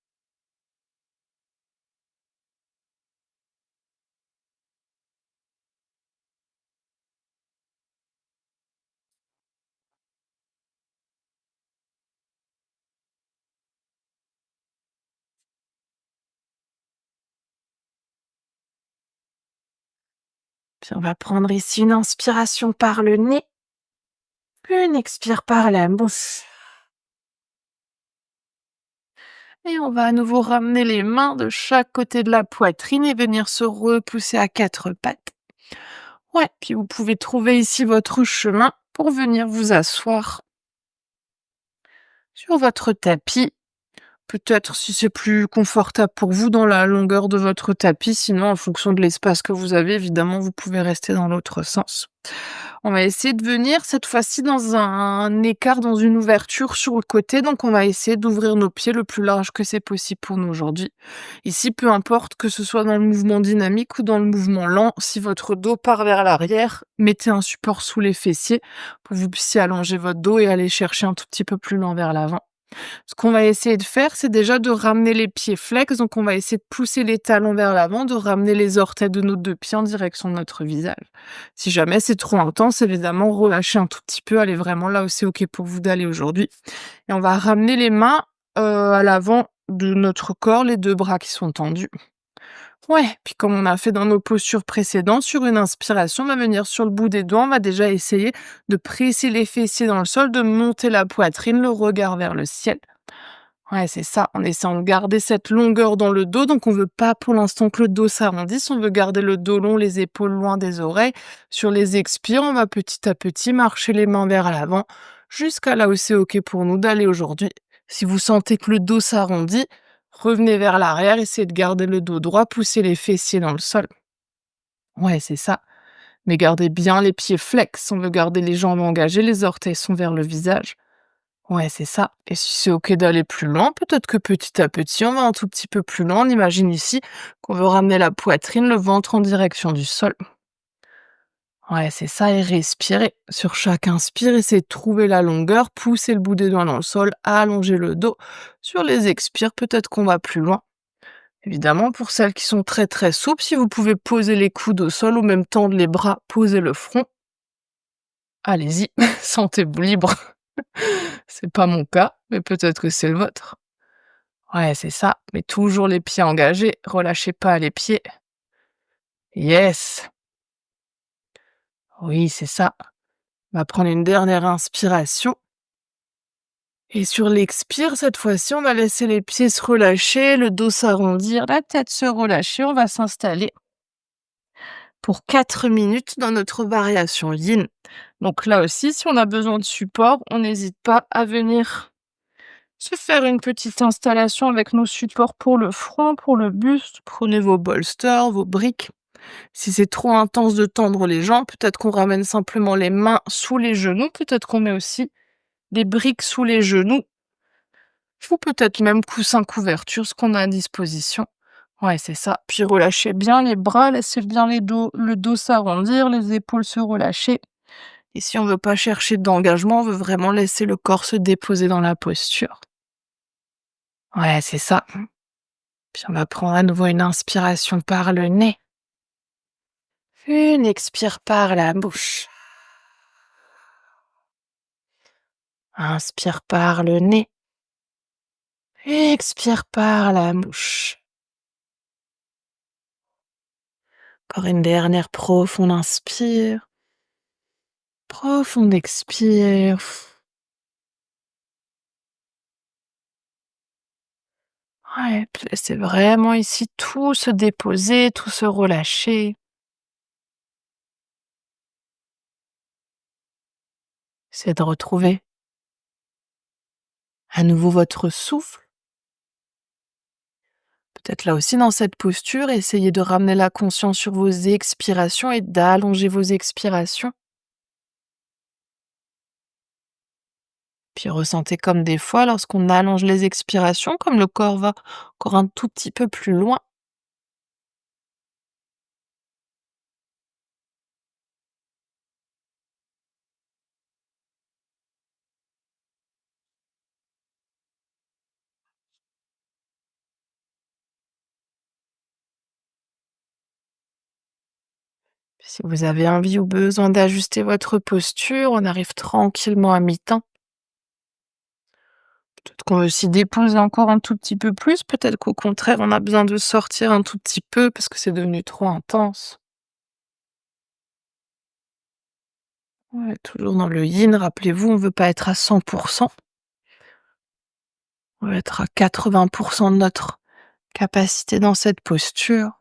Puis on va prendre ici une inspiration par le nez, puis une expire par la bouche. Et on va à nouveau ramener les mains de chaque côté de la poitrine et venir se repousser à quatre pattes. Ouais, puis vous pouvez trouver ici votre chemin pour venir vous asseoir sur votre tapis. Peut-être si c'est plus confortable pour vous dans la longueur de votre tapis, sinon en fonction de l'espace que vous avez, évidemment, vous pouvez rester dans l'autre sens. On va essayer de venir cette fois-ci dans un écart, dans une ouverture sur le côté, donc on va essayer d'ouvrir nos pieds le plus large que c'est possible pour nous aujourd'hui. Ici, peu importe que ce soit dans le mouvement dynamique ou dans le mouvement lent, si votre dos part vers l'arrière, mettez un support sous les fessiers pour que vous puissiez allonger votre dos et aller chercher un tout petit peu plus lent vers l'avant. Ce qu'on va essayer de faire, c'est déjà de ramener les pieds flex, donc on va essayer de pousser les talons vers l'avant, de ramener les orteils de nos deux pieds en direction de notre visage. Si jamais c'est trop intense, évidemment, relâchez un tout petit peu, allez vraiment là où c'est OK pour vous d'aller aujourd'hui. Et on va ramener les mains à l'avant de notre corps, les deux bras qui sont tendus. Ouais, puis comme on a fait dans nos postures précédentes, sur une inspiration, on va venir sur le bout des doigts, on va déjà essayer de presser les fessiers dans le sol, de monter la poitrine, le regard vers le ciel. Ouais, c'est ça, en essayant de garder cette longueur dans le dos, donc on veut pas pour l'instant que le dos s'arrondisse, on veut garder le dos long, les épaules loin des oreilles. Sur les expires, on va petit à petit marcher les mains vers l'avant, jusqu'à là où c'est OK pour nous d'aller aujourd'hui. Si vous sentez que le dos s'arrondit, revenez vers l'arrière, essayez de garder le dos droit, poussez les fessiers dans le sol. Ouais, c'est ça. Mais gardez bien les pieds flex, on veut garder les jambes engagées, les orteils sont vers le visage. Ouais, c'est ça. Et si c'est OK d'aller plus loin, peut-être que petit à petit, on va un tout petit peu plus loin. On imagine ici qu'on veut ramener la poitrine, le ventre en direction du sol. Ouais, c'est ça, et respirez. Sur chaque inspire, essayez de trouver la longueur, poussez le bout des doigts dans le sol, allongez le dos. Sur les expires, peut-être qu'on va plus loin. Évidemment, pour celles qui sont très très souples, si vous pouvez poser les coudes au sol ou même tendre les bras, poser le front, allez-y, sentez-vous libre. C'est pas mon cas, mais peut-être que c'est le vôtre. Ouais, c'est ça, mais toujours les pieds engagés, relâchez pas les pieds. Yes, oui, c'est ça. On va prendre une dernière inspiration. Et sur l'expire, cette fois-ci, on va laisser les pieds se relâcher, le dos s'arrondir, la tête se relâcher. On va s'installer pour 4 minutes dans notre variation yin. Donc là aussi, si on a besoin de support, on n'hésite pas à venir se faire une petite installation avec nos supports pour le front, pour le buste. Prenez vos bolsters, vos briques. Si c'est trop intense de tendre les jambes, peut-être qu'on ramène simplement les mains sous les genoux, peut-être qu'on met aussi des briques sous les genoux, ou peut-être même coussin couverture, ce qu'on a à disposition. Ouais, c'est ça. Puis relâchez bien les bras, laissez bien le dos s'arrondir, les épaules se relâcher. Et si on veut pas chercher d'engagement, on veut vraiment laisser le corps se déposer dans la posture. Ouais, c'est ça. Puis on va prendre à nouveau une inspiration par le nez. Une expire par la bouche. Inspire par le nez. Expire par la bouche. Encore une dernière profonde inspire. Profonde expire. Ouais, puis laissez vraiment ici tout se déposer, tout se relâcher. C'est de retrouver à nouveau votre souffle. Peut-être là aussi dans cette posture, essayez de ramener la conscience sur vos expirations et d'allonger vos expirations. Puis ressentez comme des fois lorsqu'on allonge les expirations, comme le corps va encore un tout petit peu plus loin. Puis si vous avez envie ou besoin d'ajuster votre posture, on arrive tranquillement à mi-temps. Peut-être qu'on veut s'y déposer encore un tout petit peu plus, peut-être qu'au contraire, on a besoin de sortir un tout petit peu parce que c'est devenu trop intense. Ouais, toujours dans le yin, rappelez-vous, on veut pas être à 100%, on veut être à 80% de notre capacité dans cette posture.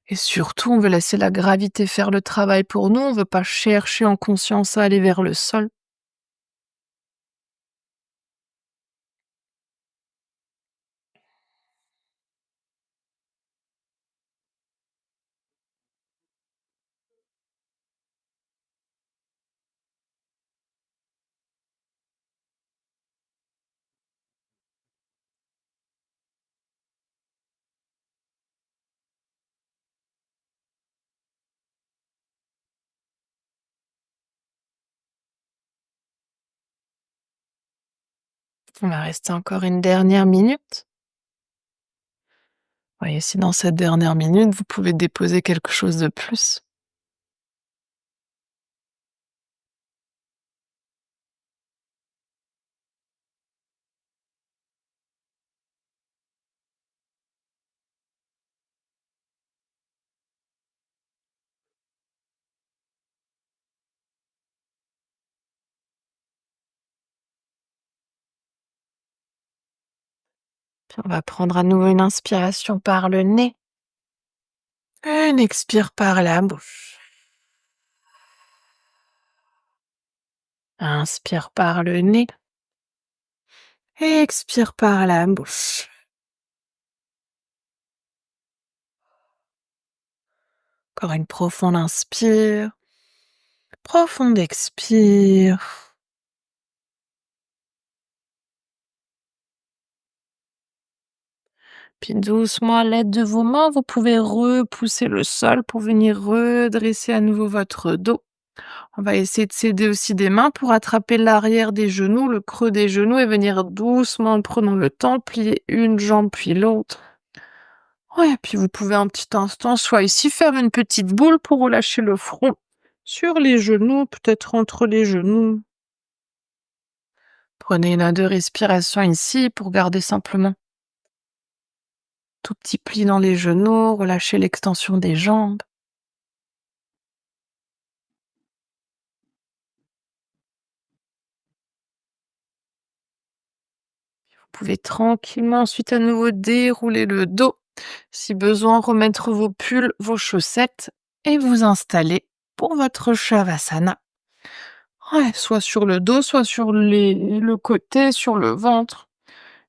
Et surtout, on veut laisser la gravité faire le travail pour nous, on veut pas chercher en conscience à aller vers le sol. On va rester encore une dernière minute. Voyez si dans cette dernière minute, vous pouvez déposer quelque chose de plus. Puis on va prendre à nouveau une inspiration par le nez. Une expire par la bouche. Inspire par le nez. Et expire par la bouche. Encore une profonde inspire. Profonde expire. Puis doucement, à l'aide de vos mains, vous pouvez repousser le sol pour venir redresser à nouveau votre dos. On va essayer de s'aider aussi des mains pour attraper l'arrière des genoux, le creux des genoux et venir doucement en prenant le temps, plier une jambe puis l'autre. Ouais, puis vous pouvez un petit instant, soit ici, faire une petite boule pour relâcher le front sur les genoux, peut-être entre les genoux. Prenez une à deux respirations ici pour garder simplement tout petit pli dans les genoux, relâchez l'extension des jambes. Vous pouvez tranquillement ensuite à nouveau dérouler le dos. Si besoin, remettre vos pulls, vos chaussettes et vous installer pour votre Shavasana. Ouais, soit sur le dos, soit sur le côté, sur le ventre.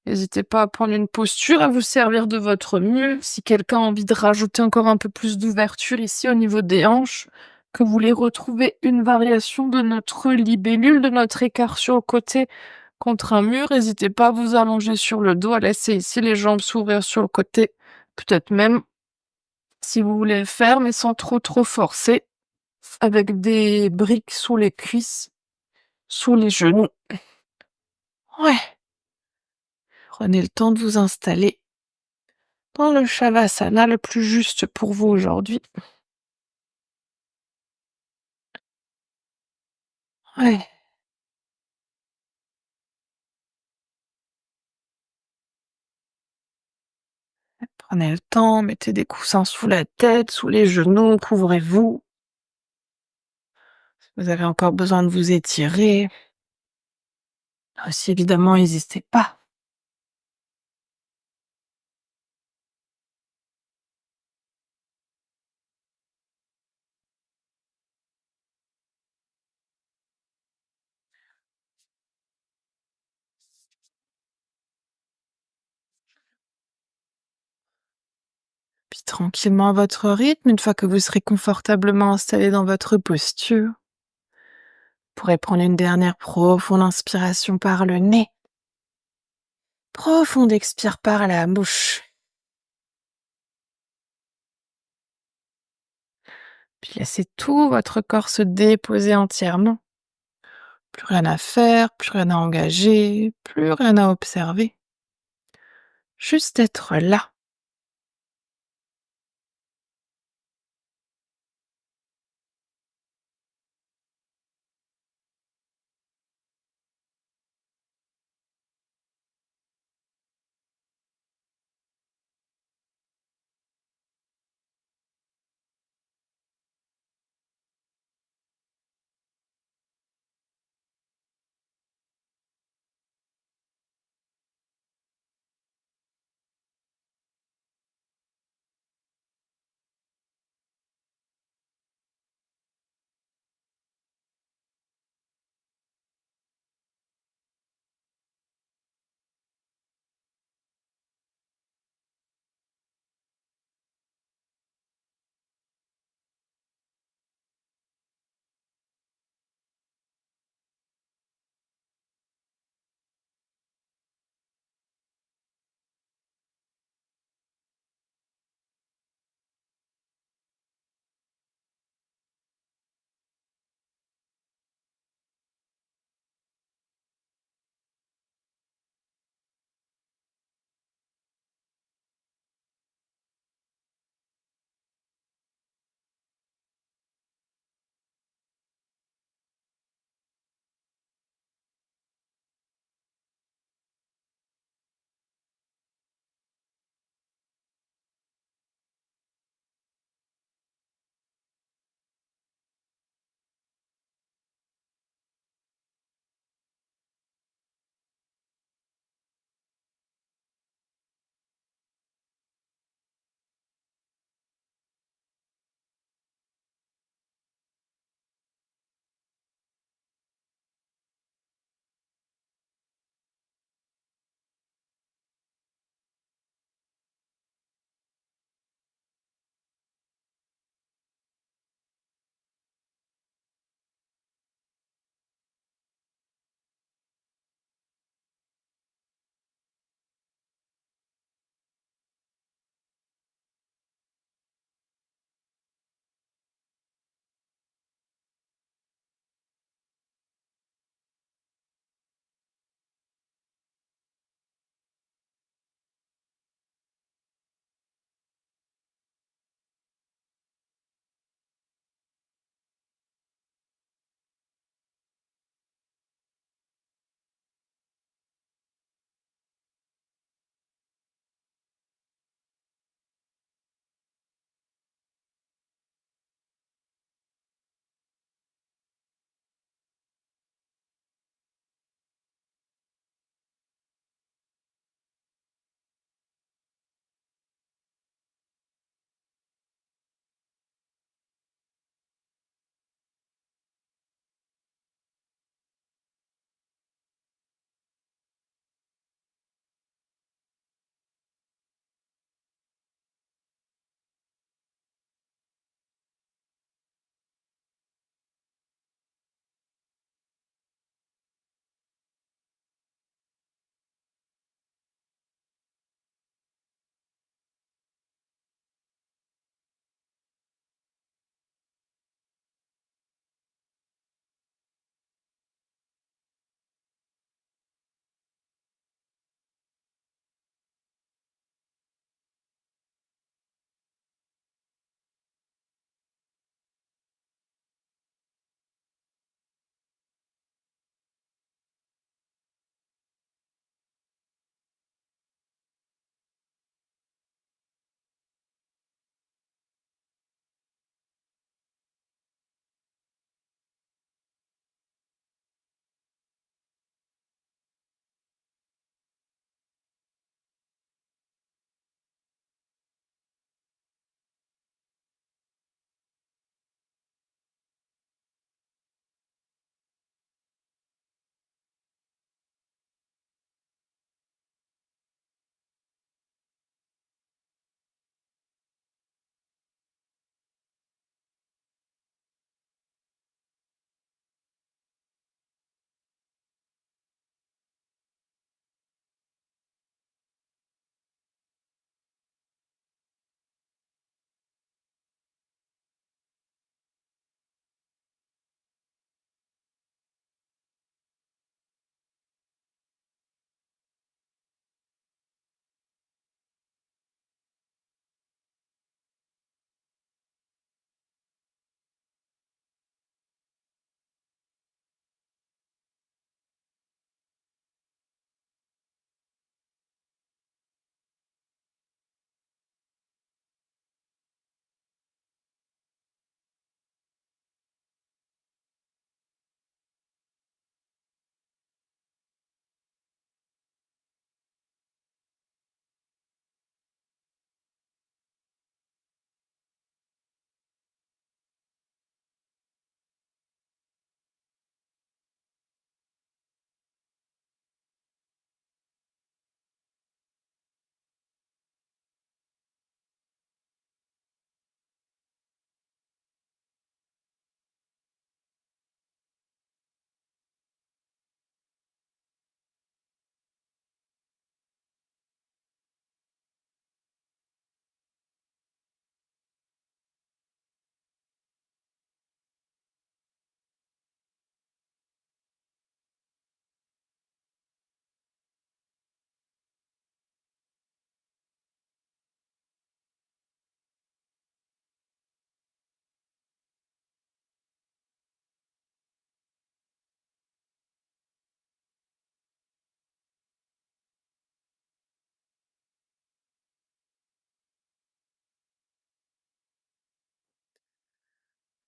N'hésitez pas à prendre une posture, à vous servir de votre mule. Si quelqu'un a envie de rajouter encore un peu plus d'ouverture ici au niveau des hanches, que vous voulez retrouver une variation de notre libellule, de notre écart sur le côté contre un mur, n'hésitez pas à vous allonger sur le dos, à laisser ici les jambes s'ouvrir sur le côté. Peut-être même, si vous voulez le faire, mais sans trop forcer, avec des briques sous les cuisses, sous les genoux. Ouais, prenez le temps de vous installer dans le Shavasana le plus juste pour vous aujourd'hui. Ouais, prenez le temps, mettez des coussins sous la tête, sous les genoux, couvrez-vous. Si vous avez encore besoin de vous étirer, aussi évidemment, n'hésitez pas. Puis tranquillement à votre rythme, une fois que vous serez confortablement installé dans votre posture, pourrez prendre une dernière profonde inspiration par le nez. Profonde expire par la bouche. Puis laissez tout votre corps se déposer entièrement. Plus rien à faire, plus rien à engager, plus rien à observer. Juste être là.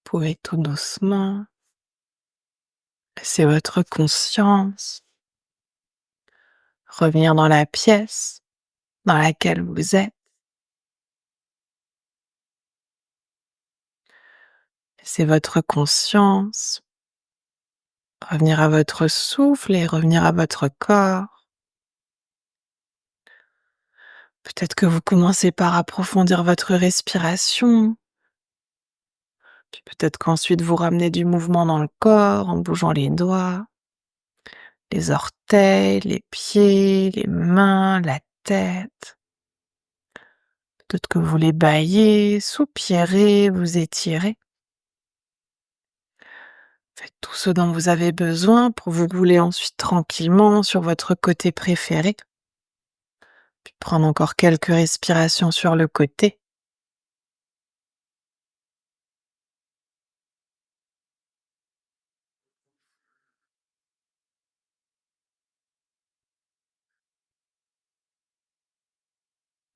pouvez tout doucement laisser votre conscience revenir dans la pièce dans laquelle vous êtes. Laissez votre conscience revenir à votre souffle et revenir à votre corps. Peut-être que vous commencez par approfondir votre respiration, puis peut-être qu'ensuite vous ramenez du mouvement dans le corps en bougeant les doigts, les orteils, les pieds, les mains, la tête. Peut-être que vous les bâillez, soupirez, vous étirez. Faites tout ce dont vous avez besoin pour vous rouler ensuite tranquillement sur votre côté préféré. Puis prendre encore quelques respirations sur le côté.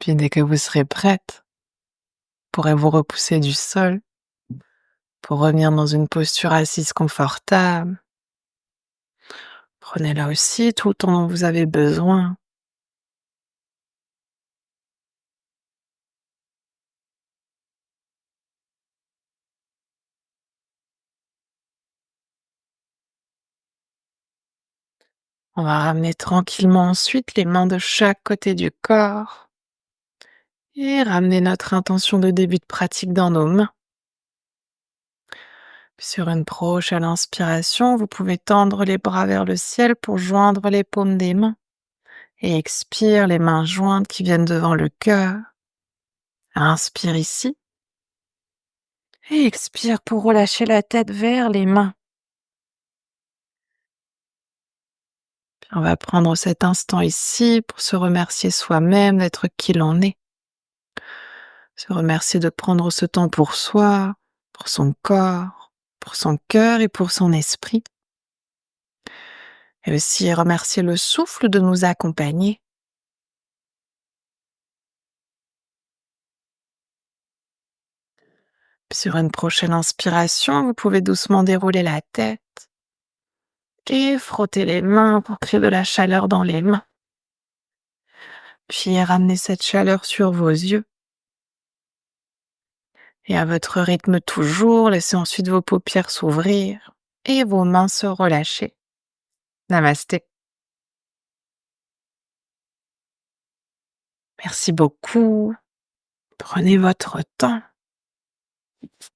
Puis dès que vous serez prête, vous pourrez vous repousser du sol pour revenir dans une posture assise confortable. Prenez là aussi tout le temps dont vous avez besoin. On va ramener tranquillement ensuite les mains de chaque côté du corps et ramener notre intention de début de pratique dans nos mains. Puis sur une prochaine inspiration, vous pouvez tendre les bras vers le ciel pour joindre les paumes des mains. Et expire, les mains jointes qui viennent devant le cœur. Inspire ici. Et expire pour relâcher la tête vers les mains. Puis on va prendre cet instant ici pour se remercier soi-même d'être qui l'on est. Se remercier de prendre ce temps pour soi, pour son corps, pour son cœur et pour son esprit. Et aussi remercier le souffle de nous accompagner. Puis sur une prochaine inspiration, vous pouvez doucement dérouler la tête et frotter les mains pour créer de la chaleur dans les mains. Puis ramenez cette chaleur sur vos yeux. Et à votre rythme toujours, laissez ensuite vos paupières s'ouvrir et vos mains se relâcher. Namasté. Merci beaucoup. Prenez votre temps.